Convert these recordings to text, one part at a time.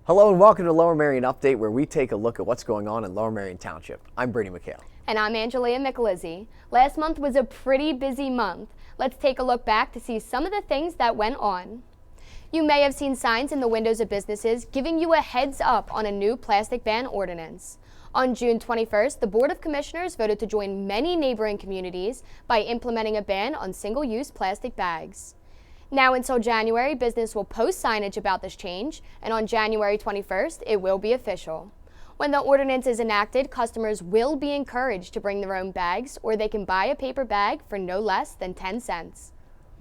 Hello and welcome to Lower Merion Update, where we take a look at what's going on in Lower Merion Township. I'm Brady McHale. And I'm Angelia Michelizzi. Last month was a pretty busy month. Let's take a look back to see some of the things that went on. You may have seen signs in the windows of businesses giving you a heads up on a new plastic ban ordinance. On June 21st, the Board of Commissioners voted to join many neighboring communities by implementing a ban on single-use plastic bags. Now until January, business will post signage about this change, and on January 21st, it will be official. When the ordinance is enacted, customers will be encouraged to bring their own bags, or they can buy a paper bag for no less than 10 cents.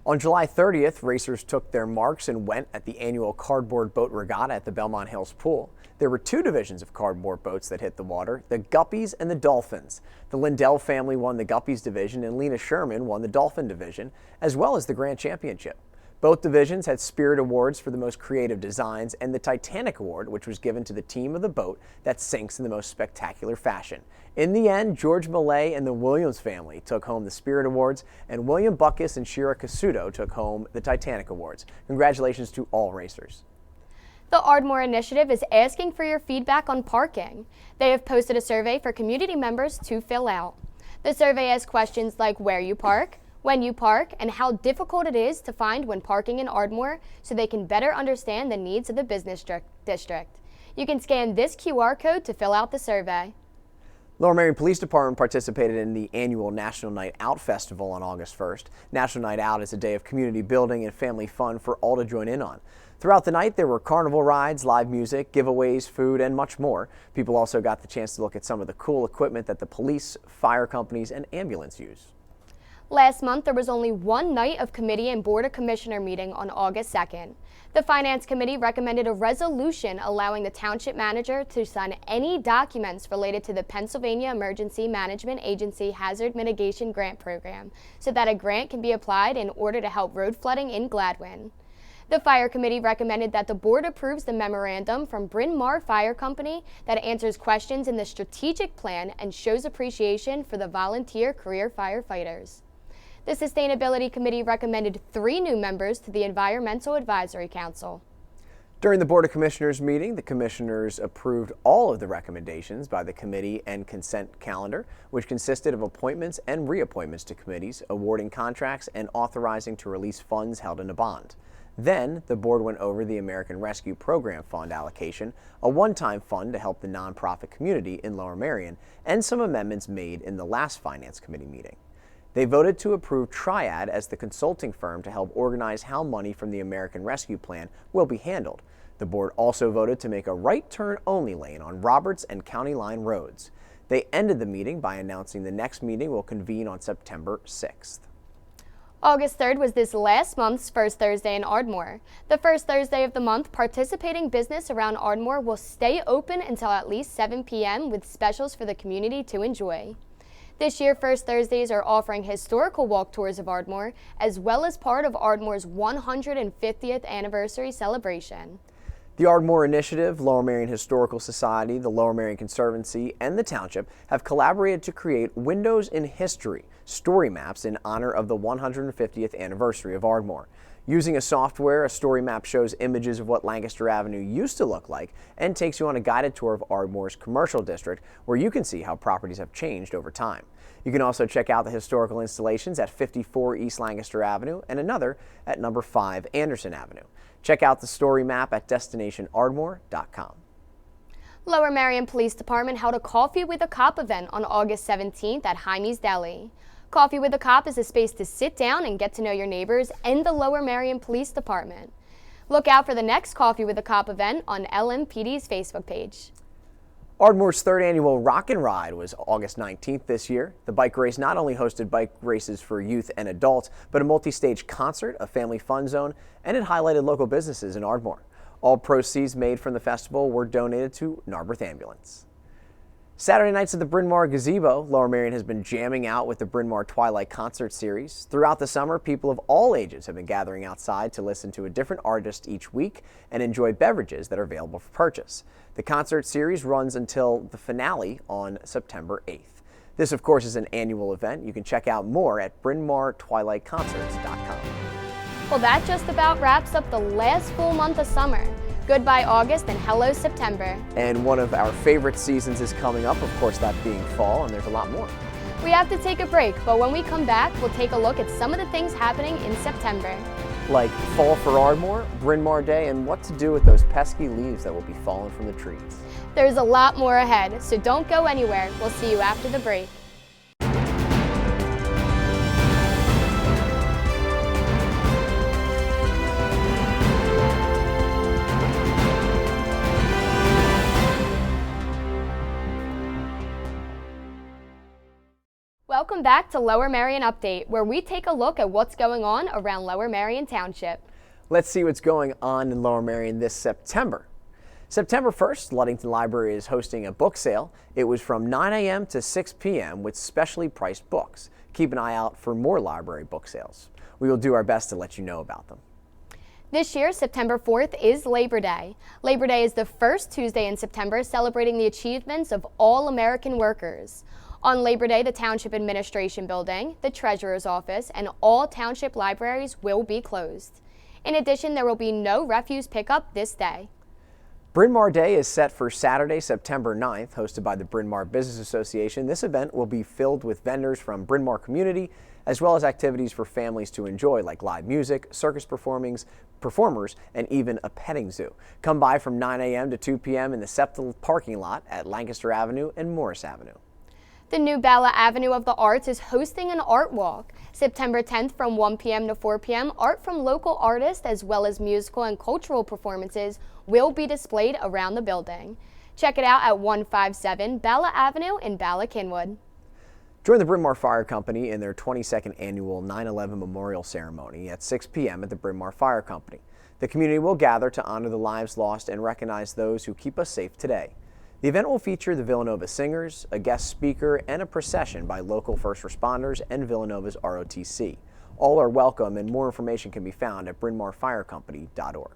On July 30th, racers took their marks and went at the annual cardboard boat regatta at the Belmont Hills Pool. There were two divisions of cardboard boats that hit the water, the Guppies and the Dolphins. The Lindell family won the Guppies division and Lena Sherman won the Dolphin division, as well as the Grand Championship. Both divisions had Spirit Awards for the most creative designs and the Titanic Award, which was given to the team of the boat that sinks in the most spectacular fashion. In the end, George Millay and the Williams family took home the Spirit Awards, and William Buckus and Shira Casuto took home the Titanic Awards. Congratulations to all racers. The Ardmore Initiative is asking for your feedback on parking. They have posted a survey for community members to fill out. The survey asks questions like where you park, when you park, and how difficult it is to find when parking in Ardmore so they can better understand the needs of the business district. You can scan this QR code to fill out the survey. Lower Merion Police Department participated in the annual National Night Out Festival on August 1st. National Night Out is a day of community building and family fun for all to join in on. Throughout the night, there were carnival rides, live music, giveaways, food, and much more. People also got the chance to look at some of the cool equipment that the police, fire companies, and ambulance use. Last month, there was only one night of committee and Board of Commissioner meeting on August 2nd. The Finance Committee recommended a resolution allowing the Township Manager to sign any documents related to the Pennsylvania Emergency Management Agency Hazard Mitigation Grant Program so that a grant can be applied in order to help road flooding in Gladwin. The Fire Committee recommended that the Board approves the memorandum from Bryn Mawr Fire Company that answers questions in the strategic plan and shows appreciation for the volunteer career firefighters. The Sustainability Committee recommended 3 new members to the Environmental Advisory Council. During the Board of Commissioners meeting, the commissioners approved all of the recommendations by the committee and consent calendar, which consisted of appointments and reappointments to committees, awarding contracts, and authorizing to release funds held in a bond. Then, the board went over the American Rescue Program Fund allocation, a one-time fund to help the nonprofit community in Lower Merion, and some amendments made in the last Finance Committee meeting. They voted to approve Triad as the consulting firm to help organize how money from the American Rescue Plan will be handled. The board also voted to make a right turn only lane on Roberts and County Line roads. They ended the meeting by announcing the next meeting will convene on September 6th. August 3rd was this last month's first Thursday in Ardmore. The first Thursday of the month, participating business around Ardmore will stay open until at least 7 p.m. with specials for the community to enjoy. This year, First Thursdays are offering historical walk tours of Ardmore, as well as part of Ardmore's 150th anniversary celebration. The Ardmore Initiative, Lower Merion Historical Society, the Lower Merion Conservancy, and the Township have collaborated to create Windows in History story maps in honor of the 150th anniversary of Ardmore. Using a software, a story map shows images of what Lancaster Avenue used to look like and takes you on a guided tour of Ardmore's commercial district, where you can see how properties have changed over time. You can also check out the historical installations at 54 East Lancaster Avenue and another at number 5 Anderson Avenue. Check out the story map at destinationardmore.com. Lower Merion Police Department held a Coffee with a Cop event on August 17th at Jaime's Deli. Coffee with a Cop is a space to sit down and get to know your neighbors and the Lower Merion Police Department. Look out for the next Coffee with a Cop event on LMPD's Facebook page. Ardmore's third annual Rock and Ride was August 19th this year. The bike race not only hosted bike races for youth and adults, but a multi-stage concert, a family fun zone, and it highlighted local businesses in Ardmore. All proceeds made from the festival were donated to Narberth Ambulance. Saturday nights at the Bryn Mawr Gazebo, Lower Merion has been jamming out with the Bryn Mawr Twilight Concert Series. Throughout the summer, people of all ages have been gathering outside to listen to a different artist each week and enjoy beverages that are available for purchase. The concert series runs until the finale on September 8th. This, of course, is an annual event. You can check out more at brynmawrtwilightconcerts.com. Well, that just about wraps up the last full month of summer. Goodbye August and hello September. And one of our favorite seasons is coming up, of course, that being fall, and there's a lot more. We have to take a break, but when we come back, we'll take a look at some of the things happening in September. Like fall for Ardmore, Bryn Mawr Day, and what to do with those pesky leaves that will be falling from the trees. There's a lot more ahead, so don't go anywhere. We'll see you after the break. Welcome back to Lower Merion Update, where we take a look at what's going on around Lower Merion Township. Let's see what's going on in Lower Merion this September. September 1st, Ludington Library is hosting a book sale. It was from 9 a.m. to 6 p.m. with specially priced books. Keep an eye out for more library book sales. We will do our best to let you know about them. This year, September 4th is Labor Day. Labor Day is the first Tuesday in September, celebrating the achievements of all American workers. On Labor Day, the Township Administration Building, the Treasurer's Office, and all Township libraries will be closed. In addition, there will be no refuse pickup this day. Bryn Mawr Day is set for Saturday, September 9th, hosted by the Bryn Mawr Business Association. This event will be filled with vendors from Bryn Mawr community, as well as activities for families to enjoy, like live music, circus performers, and even a petting zoo. Come by from 9 a.m. to 2 p.m. in the Septal parking lot at Lancaster Avenue and Morris Avenue. The new Bala Avenue of the Arts is hosting an art walk. September 10th from 1 p.m. to 4 p.m., art from local artists as well as musical and cultural performances will be displayed around the building. Check it out at 157 Bala Avenue in Bala Kinwood. Join the Bryn Mawr Fire Company in their 22nd annual 9/11 Memorial Ceremony at 6 p.m. at the Bryn Mawr Fire Company. The community will gather to honor the lives lost and recognize those who keep us safe today. The event will feature the Villanova Singers, a guest speaker, and a procession by local first responders and Villanova's ROTC. All are welcome, and more information can be found at brynmawrfirecompany.org.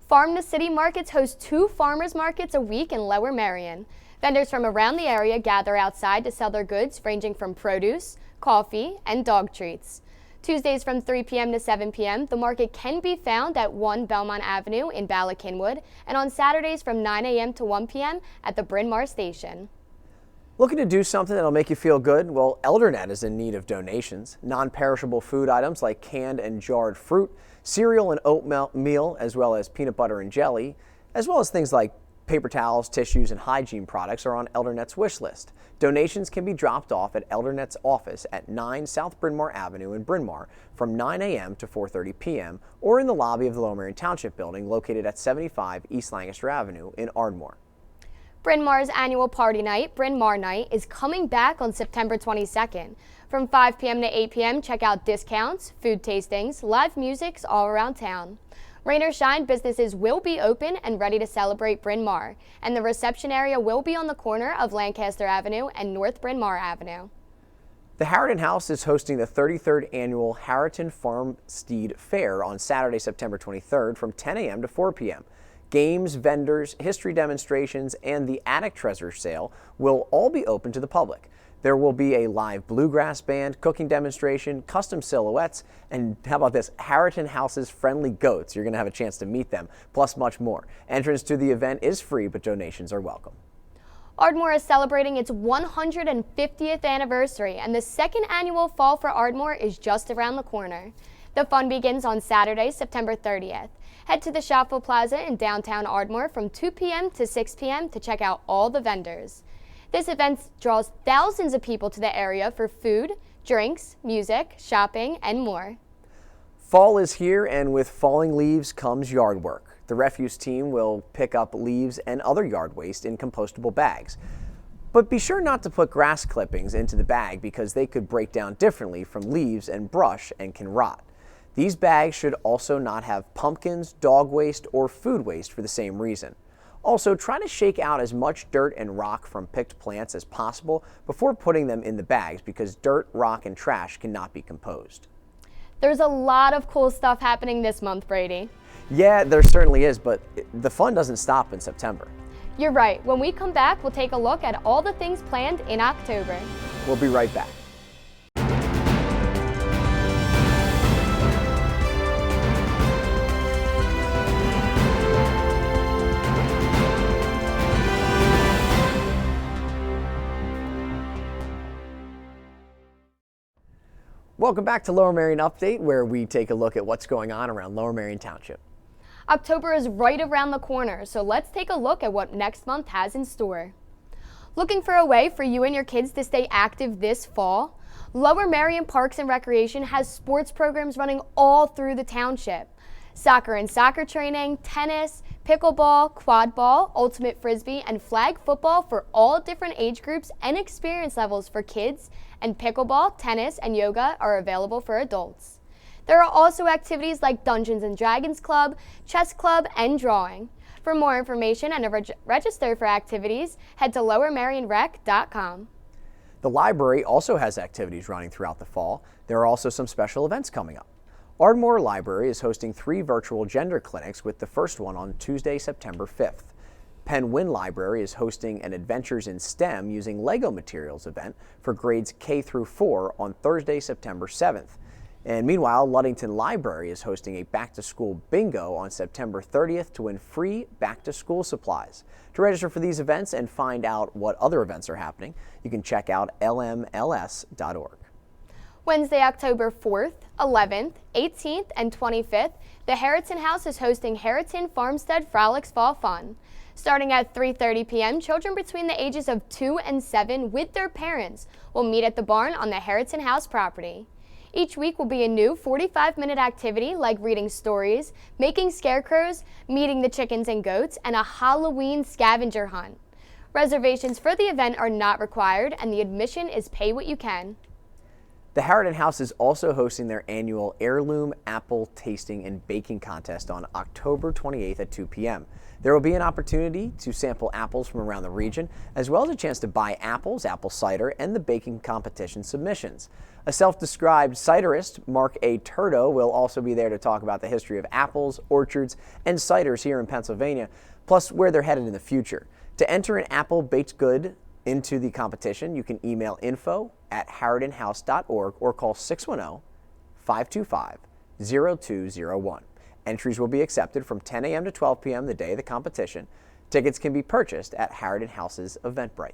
Farm to City Markets host 2 farmers markets a week in Lower Merion. Vendors from around the area gather outside to sell their goods ranging from produce, coffee, and dog treats. Tuesdays from 3 p.m. to 7 p.m., the market can be found at 1 Belmont Avenue in Bala Kinwood, and on Saturdays from 9 a.m. to 1 p.m. at the Bryn Mawr Station. Looking to do something that'll make you feel good? Well, Eldernet is in need of donations. Non-perishable food items like canned and jarred fruit, cereal and oatmeal, as well as peanut butter and jelly, as well as things like paper towels, tissues, and hygiene products are on Eldernet's wish list. Donations can be dropped off at Eldernet's office at 9 South Bryn Mawr Avenue in Bryn Mawr from 9 a.m. to 4:30 p.m. or in the lobby of the Lower Merion Township Building located at 75 East Lancaster Avenue in Ardmore. Bryn Mawr's annual party night, Bryn Mawr Night, is coming back on September 22nd. From 5 p.m. to 8 p.m., check out discounts, food tastings, live music all around town. Rain or shine, businesses will be open and ready to celebrate Bryn Mawr, and the reception area will be on the corner of Lancaster Avenue and North Bryn Mawr Avenue. The Harriton House is hosting the 33rd annual Harriton Farm Steed Fair on Saturday, September 23rd from 10 a.m. to 4 p.m. Games, vendors, history demonstrations, and the Attic Treasure Sale will all be open to the public. There will be a live bluegrass band, cooking demonstration, custom silhouettes, and how about this, Harriton House's friendly goats. You're going to have a chance to meet them, plus much more. Entrance to the event is free, but donations are welcome. Ardmore is celebrating its 150th anniversary, and the second annual Fall for Ardmore is just around the corner. The fun begins on Saturday, September 30th. Head to the Shopville Plaza in downtown Ardmore from 2 p.m. to 6 p.m. to check out all the vendors. This event draws thousands of people to the area for food, drinks, music, shopping, and more. Fall is here, and with falling leaves comes yard work. The refuse team will pick up leaves and other yard waste in compostable bags. But be sure not to put grass clippings into the bag because they could break down differently from leaves and brush and can rot. These bags should also not have pumpkins, dog waste, or food waste for the same reason. Also, try to shake out as much dirt and rock from picked plants as possible before putting them in the bags because dirt, rock, and trash cannot be composed. There's a lot of cool stuff happening this month, Brady. Yeah, there certainly is, but the fun doesn't stop in September. You're right. When we come back, we'll take a look at all the things planned in October. We'll be right back. Welcome back to Lower Merion Update, where we take a look at what's going on around Lower Merion Township. October is right around the corner, so let's take a look at what next month has in store. Looking for a way for you and your kids to stay active this fall? Lower Merion Parks and Recreation has sports programs running all through the township. Soccer and soccer training, tennis, pickleball, quad ball, ultimate frisbee, and flag football for all different age groups and experience levels for kids, and pickleball, tennis, and yoga are available for adults. There are also activities like Dungeons & Dragons Club, Chess Club, and Drawing. For more information and to register for activities, head to lowermerionrec.com. The library also has activities running throughout the fall. There are also some special events coming up. Ardmore Library is hosting 3 virtual gender clinics, with the first one on Tuesday, September 5th. Penn Wynne Library is hosting an Adventures in STEM using Lego materials event for grades K through 4 on Thursday, September 7th. And meanwhile, Ludington Library is hosting a back-to-school bingo on September 30th to win free back-to-school supplies. To register for these events and find out what other events are happening, you can check out lmls.org. Wednesday, October 4th, 11th, 18th, and 25th, the Harriton House is hosting Harriton Farmstead Frolics Fall Fun. Starting at 3:30 p.m., children between the ages of 2 and 7 with their parents will meet at the barn on the Harriton House property. Each week will be a new 45-minute activity like reading stories, making scarecrows, meeting the chickens and goats, and a Halloween scavenger hunt. Reservations for the event are not required, and the admission is pay what you can. The Harriton House is also hosting their annual Heirloom Apple Tasting and Baking Contest on October 28th at 2 p.m. There will be an opportunity to sample apples from around the region, as well as a chance to buy apples, apple cider, and the baking competition submissions. A self-described ciderist, Mark A. Turdo, will also be there to talk about the history of apples, orchards, and ciders here in Pennsylvania, plus where they're headed in the future. To enter an apple baked good into the competition, you can email info@harritonhouse.org or call 610-525-0201. Entries will be accepted from 10 a.m. to 12 p.m. the day of the competition. Tickets can be purchased at Harriton House's Eventbrite.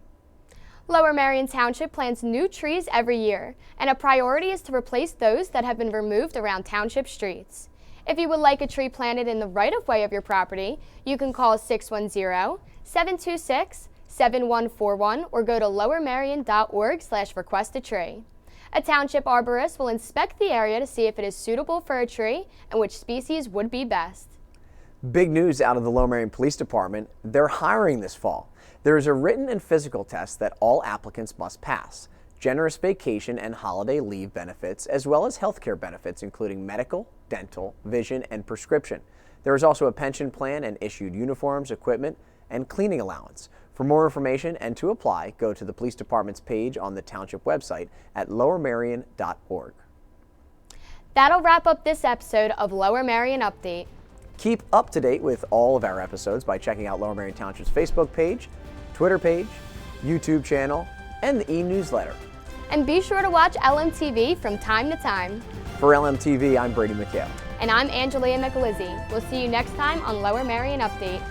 Lower Merion Township plants new trees every year, and a priority is to replace those that have been removed around township streets. If you would like a tree planted in the right-of-way of your property, you can call 610-726-7141 or go to lowermerion.org/request-a-tree. A township arborist will inspect the area to see if it is suitable for a tree and which species would be best. Big news out of the Lower Merion Police Department. They're hiring this fall. There is a written and physical test that all applicants must pass. Generous vacation and holiday leave benefits, as well as health care benefits, including medical, dental, vision, and prescription. There is also a pension plan and issued uniforms, equipment, and cleaning allowance. For more information and to apply, go to the police department's page on the township website at lowermerion.org. That'll wrap up this episode of Lower Merion Update. Keep up to date with all of our episodes by checking out Lower Merion Township's Facebook page, Twitter page, YouTube channel, and the e-newsletter. And be sure to watch LMTV from time to time. For LMTV, I'm Brady McHale. And I'm Angelia McAlizzi. We'll see you next time on Lower Merion Update.